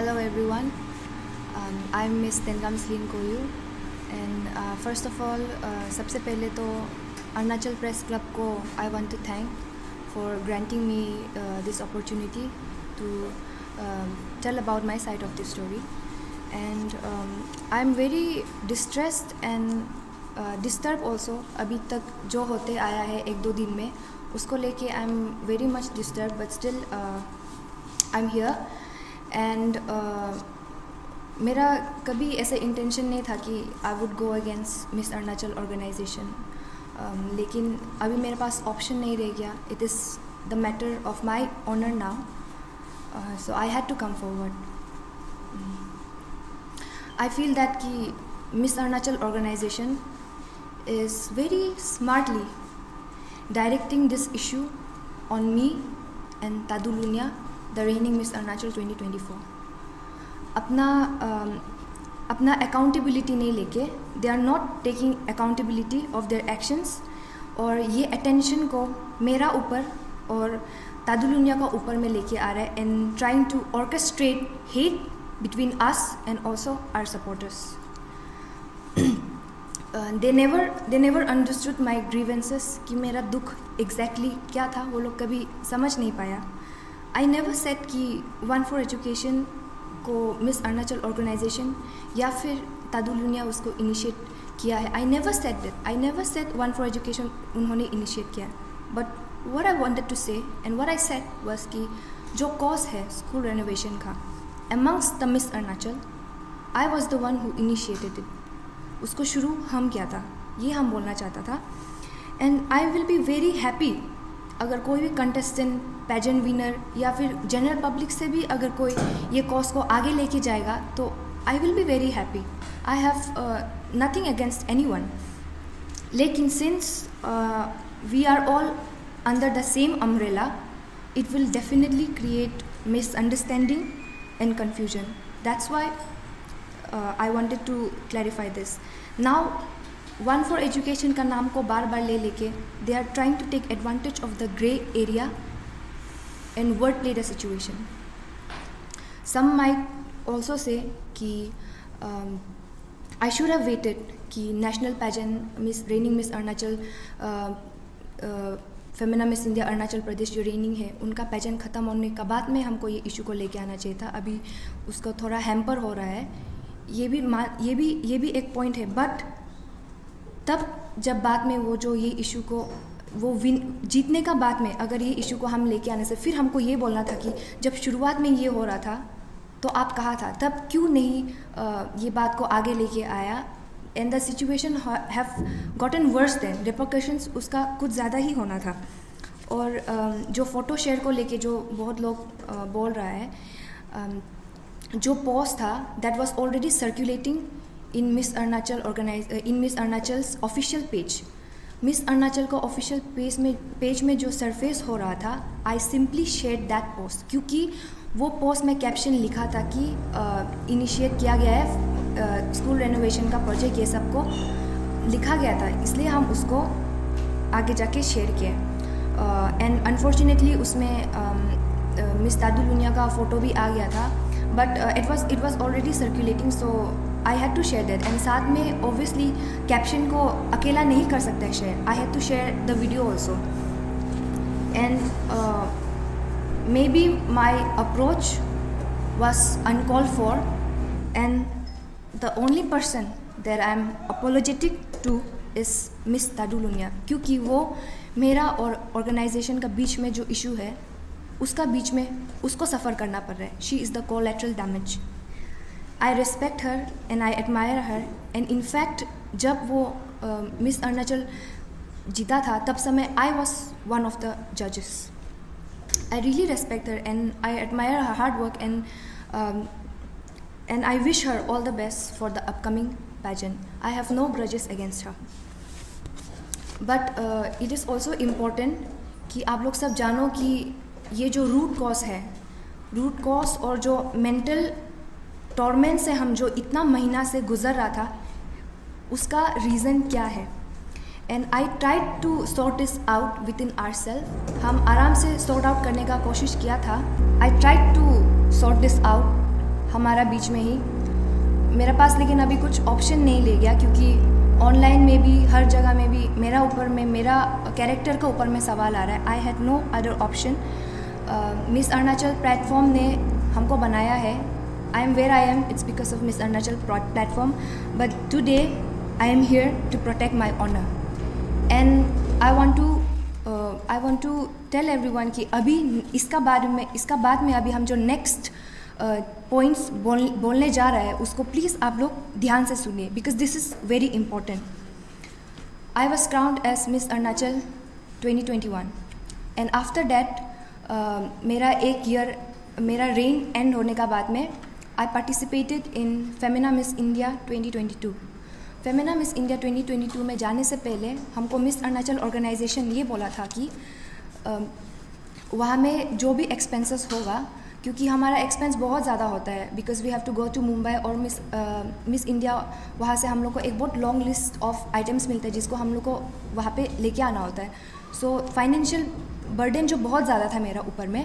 Hello everyone, I'm Miss Tengam Slin Koyu and first of all सबसे पहले तो Arunachal press club को I want to thank for granting me this opportunity to tell about my side of the story and I'm very distressed and disturbed also. अभी तक जो होते आया है एक दो दिन में उसको लेके I'm very much disturbed but still I'm here and मेरा कभी ऐसे इंटेंशन नहीं था कि I would go against Miss Arunachal organisation लेकिन अभी मेरे पास ऑप्शन नहीं रह गया. It is the matter of my honour now so I had to come forward. I feel that कि Miss Arunachal organisation is very smartly directing this issue on me and Tadu Lunia, the reigning Miss Arunachal 2024. अपना accountability नहीं लेके they are not taking accountability of their actions और ये attention को मेरा ऊपर और तादुलुनिया का ऊपर में लेके आ रहा है and trying to orchestrate hate between us and also our supporters. They never understood my grievances कि मेरा दुख एग्जैक्टली क्या था वो लोग कभी समझ नहीं पाया. आई नेवर सेट कि वन फॉर एजुकेशन को मिस अरुणाचल ऑर्गेनाइजेशन या फिर तादुलुनिया उसको इनिशिएट किया है. I never said that. I never said one for education उन्होंने इनिशिएट किया. But what I wanted to say and what I said was कि जो कॉज है स्कूल रेनोवेशन का amongst the Miss Arunachal, I was the one who initiated it. उसको शुरू हम किया था, ये हम बोलना चाहता था. And I will be very happy अगर कोई भी कंटेस्टेंट, पैजेंट विनर या फिर जनरल पब्लिक से भी अगर कोई ये कॉज को आगे लेके जाएगा तो I will be very happy. I have nothing against anyone. लेकिन since we are all under the same umbrella it will definitely create misunderstanding and confusion. That's why I wanted to clarify this. Now one for education का नाम को बार बार ले लेके they are trying to take advantage of the grey area and word play the situation. Some might also say कि I should have waited कि national pageant Miss reigning Miss Arunachal Femina Miss India Arunachal Pradesh जो reigning है उनका pageant ख़त्म होने का बाद में हमको ये इशू को लेके आना चाहिए था. अभी उसका थोड़ा हैम्पर हो रहा है. ये भी एक पॉइंट है. बट तब जब बाद में वो जो ये इशू को वो जीतने का बाद में अगर ये इशू को हम लेके आने से फिर हमको ये बोलना था कि जब शुरुआत में ये हो रहा था तो आप कहाँ था, तब क्यों नहीं ये बात को आगे लेके आया. And the situation have gotten worse than repercussions उसका कुछ ज़्यादा ही होना था. और जो फ़ोटो शेयर को लेके जो बहुत लोग बोल रहा है, जो पोस्ट था that was already circulating in Miss Arunachal's official page. Miss Arunachal का ऑफिशियल पेज में जो सरफेस हो रहा था, I simply shared that post क्योंकि वो पोस्ट में कैप्शन लिखा था कि इनिशिएट किया गया है स्कूल रेनोवेशन का प्रोजेक्ट, ये सब को लिखा गया था. इसलिए हम उसको आगे जाके शेयर किए. एंड अनफॉर्चुनेटली उसमें मिस तादुलुनिया का फ़ोटो भी आ गया था. But it was already circulating so I had to share that. And साथ में ऑब्वियसली कैप्शन को अकेला नहीं कर सकता है share. I had to share the video also. And maybe my approach was uncalled for and the only person that I am apologetic to is Miss Tadulunia क्योंकि वो मेरा और ऑर्गेनाइजेशन का बीच में जो इशू है उसका बीच में उसको सफ़र करना पड़ रहा है. She is the collateral damage. I respect her and I admire her. And in fact जब वो मिस अरुणाचल जीता था तब समय I was one of the जजेस. I really respect her and I admire her hard work and I wish her all the best for the upcoming pageant. I have no grudges against her. But it is also important कि आप लोग सब जानो कि ये जो root cause और जो मेंटल टॉर्मेंट से हम जो इतना महीना से गुजर रहा था उसका रीज़न क्या है. And I tried to sort this out within ourself. हम आराम से सॉर्ट आउट करने का कोशिश किया था. I tried to sort this out हमारा बीच में ही मेरे पास, लेकिन अभी कुछ ऑप्शन नहीं ले गया क्योंकि ऑनलाइन में भी हर जगह में भी मेरा ऊपर में, मेरा कैरेक्टर का ऊपर में सवाल आ रहा है. I had no other option. Miss Arunachal platform ने हमको बनाया है. I am where I am, it's because of miss Arunachal platform. But today I am here to protect my honour. And I want to tell everyone कि अभी इसका बाद में अभी हम जो नेक्स्ट पॉइंट्स बोलने जा रहा है उसको प्लीज़ आप लोग ध्यान से सुनिए, because this is very important. I was crowned as miss Arunachal 2021 and after that मेरा एक ईयर, मेरा रेन एंड होने का बाद में I participated in Femina Miss India 2022. Femina Miss India 2022 में जाने से पहले हमको मिस अरुणाचल ऑर्गेनाइजेशन ये बोला था कि वहाँ में जो भी एक्सपेंसेस होगा, क्योंकि हमारा एक्सपेंस बहुत ज़्यादा होता है because we have to go to Mumbai और मिस इंडिया, वहाँ से हम लोग को एक बहुत लॉन्ग लिस्ट ऑफ आइटम्स मिलता है जिसको हम लोग को वहाँ पे लेके आना होता है. सो फाइनेंशियल बर्डन जो बहुत ज़्यादा था मेरा ऊपर में,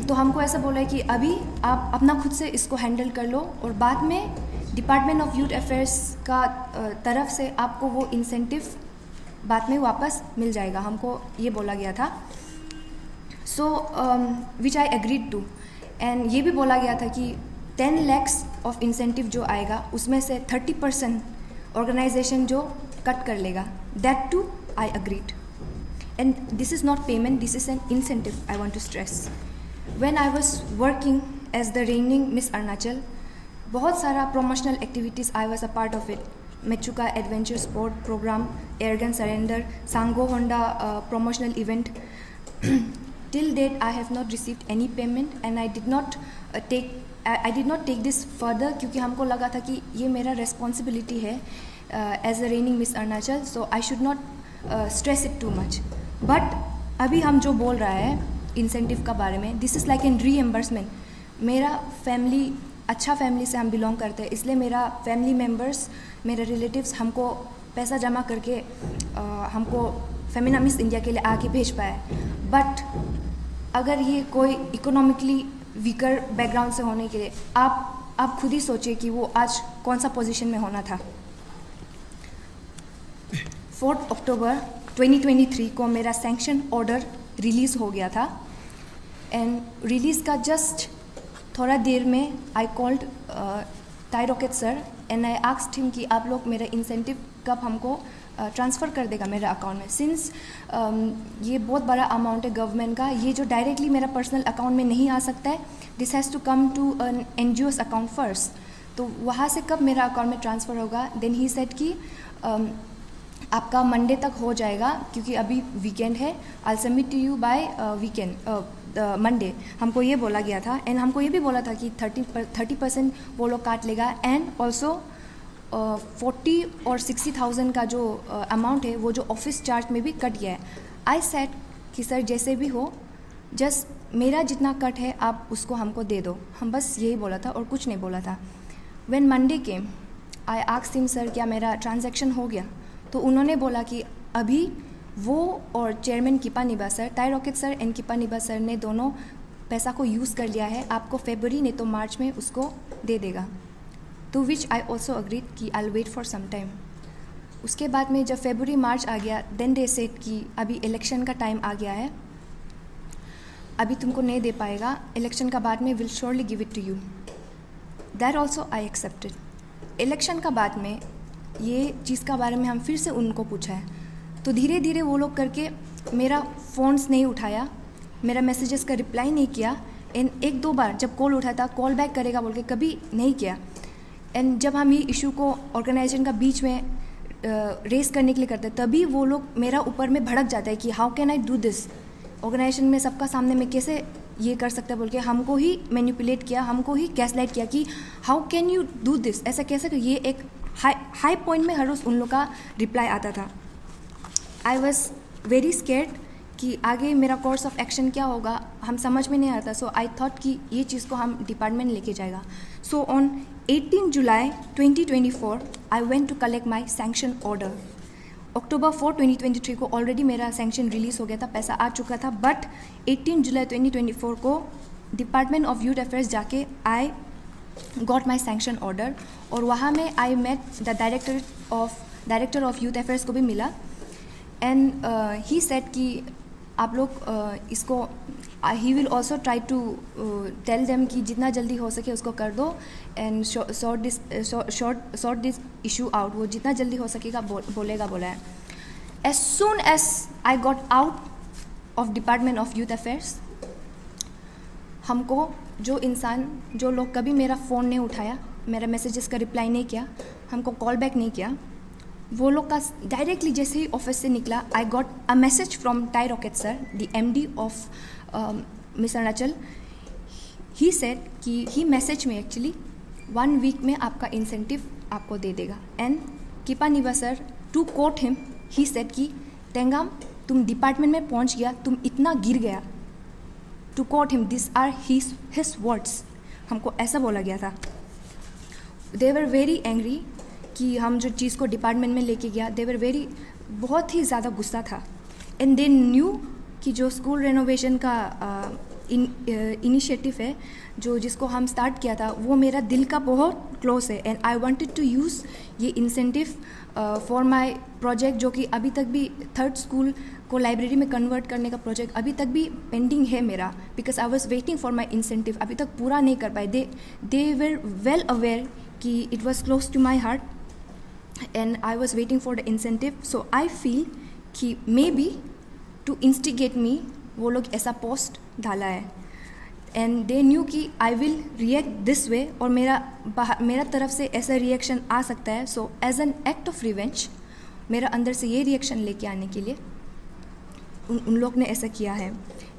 तो हमको ऐसा बोला है कि अभी आप अपना खुद से इसको हैंडल कर लो और बाद में डिपार्टमेंट ऑफ यूथ अफेयर्स का तरफ से आपको वो इंसेंटिव बाद में वापस मिल जाएगा, हमको ये बोला गया था. सो विच आई एग्रीड टू. एंड ये भी बोला गया था कि 10 lakhs ऑफ इंसेंटिव जो आएगा उसमें से 30% ऑर्गेनाइजेशन जो कट कर लेगा. That too I agreed. And this is not payment, this is an incentive. I want to stress. When I was working as the reigning Miss Arunachal, बहुत सारा promotional activities I was a part of it. Mechuka adventure sport program, airgun surrender, सांगो होंडा promotional event. Till date, I have not received any payment and I did not take this further क्योंकि हमको लगा था कि ये मेरा responsibility है as a reigning Miss Arunachal, so I should not stress it too much. But अभी हम जो बोल रहा है incentive का बारे में, this is like an reimbursement. मेरा family, अच्छा फैमिली से हम बिलोंग करते हैं, इसलिए मेरा फैमिली मेम्बर्स, मेरे रिलेटिव्स हमको पैसा जमा करके हमको फेमिना मिस इंडिया के लिए आके भेज पाए. बट अगर ये कोई इकोनॉमिकली वीकर बैकग्राउंड से होने के लिए, आप खुद ही सोचिए कि वो आज कौन सा पोजीशन में होना था. 4 अक्टूबर 2023 को मेरा सैंक्शन ऑर्डर रिलीज़ हो गया था. एंड रिलीज़ का जस्ट थोड़ा देर में आई कॉल्ड ताई rocket sir and I asked him कि आप लोग मेरा इंसेंटिव कब हमको ट्रांसफ़र कर देगा मेरे अकाउंट में. सिंस ये बहुत बड़ा अमाउंट है गवर्नमेंट का, ये जो डायरेक्टली मेरा पर्सनल अकाउंट में नहीं आ सकता है, this has to come to an NGO's account first. तो वहाँ से कब मेरा अकाउंट में ट्रांसफ़र होगा. देन ही सेड कि आपका मंडे तक हो जाएगा क्योंकि अभी वीकेंड है. I will submit to you by weekend Monday, हमको ये बोला गया था. एंड हमको ये भी बोला था कि 30% वो लोग काट लेगा. एंड ऑल्सो 40 और 60,000 का जो अमाउंट है वो जो ऑफिस चार्ज में भी कट गया है. आई सेड कि सर जैसे भी हो, जस्ट मेरा जितना कट है आप उसको हमको दे दो. हम बस यही बोला था और कुछ नहीं बोला था. When Monday came, I asked him sir क्या मेरा ट्रांजैक्शन हो गया. तो उन्होंने बोला कि अभी वो और चेयरमैन किपा निबा सर, ताई rocket sir and Kipa Niba sir ने दोनों पैसा को यूज़ कर लिया है, आपको फरवरी नहीं तो मार्च में उसको दे देगा. तो विच आई ऑल्सो अग्रीड कि I will wait for some time. उसके बाद में जब फरवरी मार्च आ गया, देन दे सेड कि अभी इलेक्शन का टाइम आ गया है, अभी तुमको नहीं दे पाएगा, इलेक्शन का बाद में will surely give it to you. That also I accepted. Election का बाद में ये चीज़ का बारे में हम फिर से उनको पूछा है, तो धीरे धीरे वो लोग करके मेरा फ़ोन्स नहीं उठाया, मेरा मैसेजेस का रिप्लाई नहीं किया. एंड 1-2 बार जब कॉल उठाया था, कॉल बैक करेगा बोल के कभी नहीं किया. एंड जब हम ये इशू को ऑर्गेनाइजेशन का बीच में रेस करने के लिए करते हैं, तभी वो लोग मेरा ऊपर में भड़क जाता है कि how can I do this. Organisation में सबका सामने में कैसे ये कर सकता है बोल के हमको ही मैनिपुलेट किया, हमको ही गैसलाइट किया कि how can you do this, ऐसा कैसे. ये एक हाई पॉइंट में हर रोज़ उन लोग का रिप्लाई आता था. आई वॉज वेरी स्केर्ड कि आगे मेरा कोर्स ऑफ एक्शन क्या होगा, हम समझ में नहीं आता. सो आई थॉट कि ये चीज़ को हम डिपार्टमेंट लेके जाएगा. So on 18 July 2024 I went to collect my sanction order. October 4, 2023 को ऑलरेडी मेरा सैंक्शन रिलीज़ हो गया था, पैसा आ चुका था. बट 18 जुलाई 2024 को डिपार्टमेंट ऑफ यूथ अफेयर्स जाके I got my sanction order, और वहाँ में I met the director of youth affairs को भी मिला, एंड ही सेड कि आप लोग इसको ही will also try to tell them कि जितना जल्दी हो सके उसको कर दो and sort this issue out, वो जितना जल्दी हो सकेगा बोलेगा बोला है. As soon as I got out of department of youth affairs, हमको जो लोग कभी मेरा फ़ोन नहीं उठाया, मेरा मैसेजेस का रिप्लाई नहीं किया, हमको कॉल बैक नहीं किया, वो लोग का डायरेक्टली जैसे ही ऑफिस से निकला, I got a message from Tai Roket sir, the MD of miss Arunachal. He said कि ही मैसेज में एक्चुअली 1 वीक में आपका इंसेंटिव आपको दे देगा. एंड किपानिवा sir, to quote him, he said कि टेंगाम तुम डिपार्टमेंट में पहुंच गया, तुम इतना गिर गया. To quote him, this are his words. हमको ऐसा बोला गया था. दे वर वेरी एंग्री कि हम जो चीज़ को डिपार्टमेंट में लेके गया, दे वर वेरी, बहुत ही ज़्यादा गुस्सा था. एंड दे न्यू कि जो स्कूल रेनोवेशन का इनिशिएटिव है, जिसको हम स्टार्ट किया था, वो मेरा दिल का बहुत क्लोज है. And I wanted to use ये इंसेंटिव फॉर माय प्रोजेक्ट, जो कि अभी तक भी 3rd स्कूल को लाइब्रेरी में कन्वर्ट करने का प्रोजेक्ट अभी तक भी पेंडिंग है मेरा, because I was waiting for my incentive. अभी तक पूरा नहीं कर पाए. दे वर वेल अवेयर कि it was close to my heart and I was waiting for the incentive. So I feel कि maybe to instigate me वो लोग ऐसा पोस्ट डाला है, and they knew कि I will react this way, और मेरा तरफ से ऐसा रिएक्शन आ सकता है. So as an act of revenge, मेरा अंदर से ये रिएक्शन लेके आने के लिए उन लोग ने ऐसा किया है.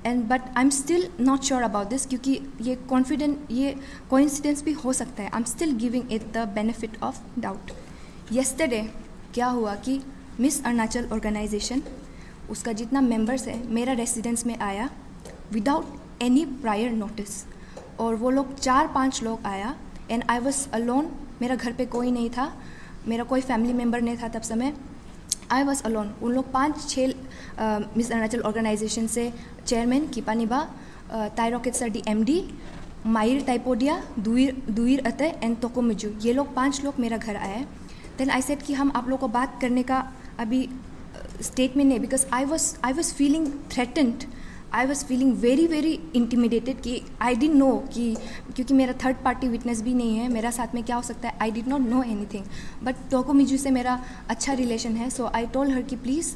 And but I am still not sure about this, क्योंकि ये कोइंसिडेंस भी हो सकता है. I am still giving it the benefit of doubt. Yesterday क्या हुआ कि मिस अरुणाचल ऑर्गेनाइजेशन, उसका जितना मेंबर्स है, मेरा रेसिडेंस में आया विदाउट एनी प्रायर नोटिस, और वो लोग 4-5 लोग आया. And I was alone. मेरा घर पे कोई नहीं था, मेरा कोई फैमिली मेम्बर नहीं था तब समय. I was alone. उन लोग 5-6 मिस अरुणाचल ऑर्गेनाइजेशन से चेयरमैन किपानिबा, Tai Roket sir the MD, मायर टाइपोडिया, दुईर अते एंड तोकोमिजू, ये लोग 5 लोग मेरा घर आए. देन आई सेड कि हम आप लोग को बात करने का अभी स्टेट में नहीं, because I was feeling threatened. I was feeling very intimidated कि आई डिडंट नो कि, क्योंकि मेरा 3rd पार्टी विटनेस भी नहीं है, मेरा साथ में क्या हो सकता है, I did not know anything. But टोकोमिजू से मेरा अच्छा रिलेशन है. सो आई टोल्ड हर कि प्लीज़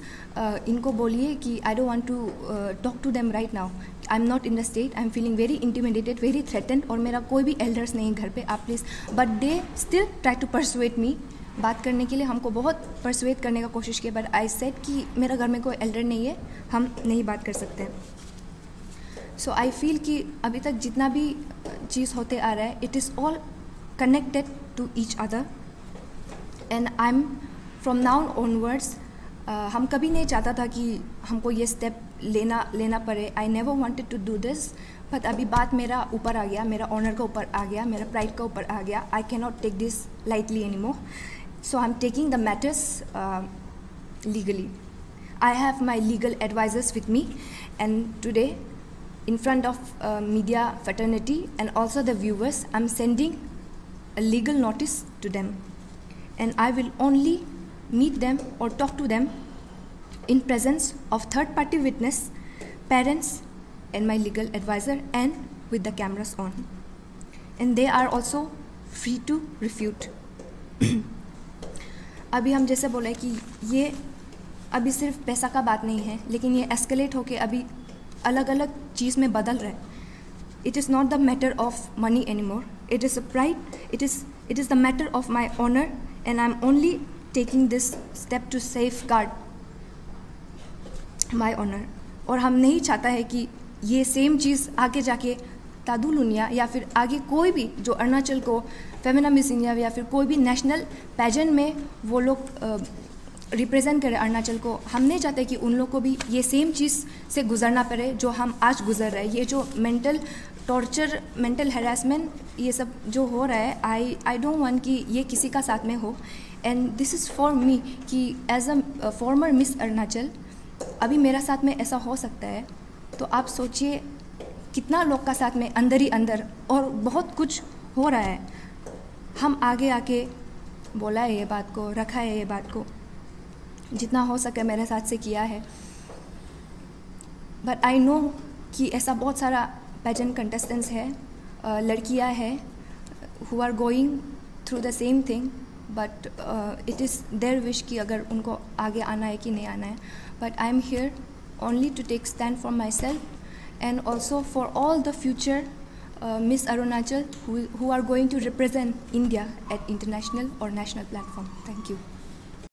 इनको बोलिए कि I don't want to talk to them right now. I am not in the state, I am feeling very intimidated, very threatened, और मेरा कोई भी एल्डर्स नहीं है घर पे, आप please. But they still try to persuade me. बात करने के लिए हमको बहुत परसुएट करने का कोशिश किया. बट आई सेड कि मेरा घर में कोई एल्डर नहीं है, हम नहीं बात कर सकते. सो आई फील कि अभी तक जितना भी चीज़ होते आ रहा है, it is all connected to each other. And I am from now onwards, हम कभी नहीं चाहता था कि हमको ये स्टेप लेना पड़े. I never wanted to do this. But अभी बात मेरा ऊपर आ गया, मेरा ऑनर का ऊपर आ गया, मेरा प्राइड का ऊपर आ गया. I can not take this lightly any more. So I'm taking the matters legally. I have my legal advisors with me, and today, in front of media fraternity and also the viewers, I'm sending a legal notice to them, and I will only meet them or talk to them in presence of third-party witness, parents, and my legal advisor, and with the cameras on. And they are also free to refute. अभी हम जैसे बोले कि ये अभी सिर्फ पैसा का बात नहीं है, लेकिन ये एस्केलेट होके अभी अलग अलग चीज़ में बदल रहा है. It is not the matter of money any more. It is a pride. It is the matter of my honour, and I am only taking this step to safeguard my honour. और हम नहीं चाहता है कि ये same चीज़ आगे जाके तादुलुनिया या फिर आगे कोई भी जो अरुणाचल को फेमिना मिस इंडिया या फिर कोई भी नेशनल पैजेंट में वो लोग रिप्रेजेंट करें अरुणाचल को, हम नहीं चाहते कि उन लोग को भी ये सेम चीज़ से गुजरना पड़े जो हम आज गुजर रहे हैं. ये जो मेंटल टॉर्चर, मेंटल हैरेसमेंट, ये सब जो हो रहा है, आई डोंट वांट कि ये किसी का साथ में हो. And this is for me कि as a former Miss Arunachal अभी मेरा साथ में ऐसा हो सकता है. तो आप सोचिए कितना लोग का साथ में अंदर ही अंदर और बहुत कुछ हो रहा है, हम आगे आके बोला है ये बात को, रखा है ये बात को, जितना हो सके मेरे साथ से किया है. बट आई नो कि ऐसा बहुत सारा पेजेंट कंटेस्टेंट्स है, लड़कियां हैं who are going through the same thing, but it is their wish कि अगर उनको आगे आना है कि नहीं आना है. But I am here only to take stand for myself and also for all the future Miss Arunachal who are going to represent India at international or national platform. Thank you.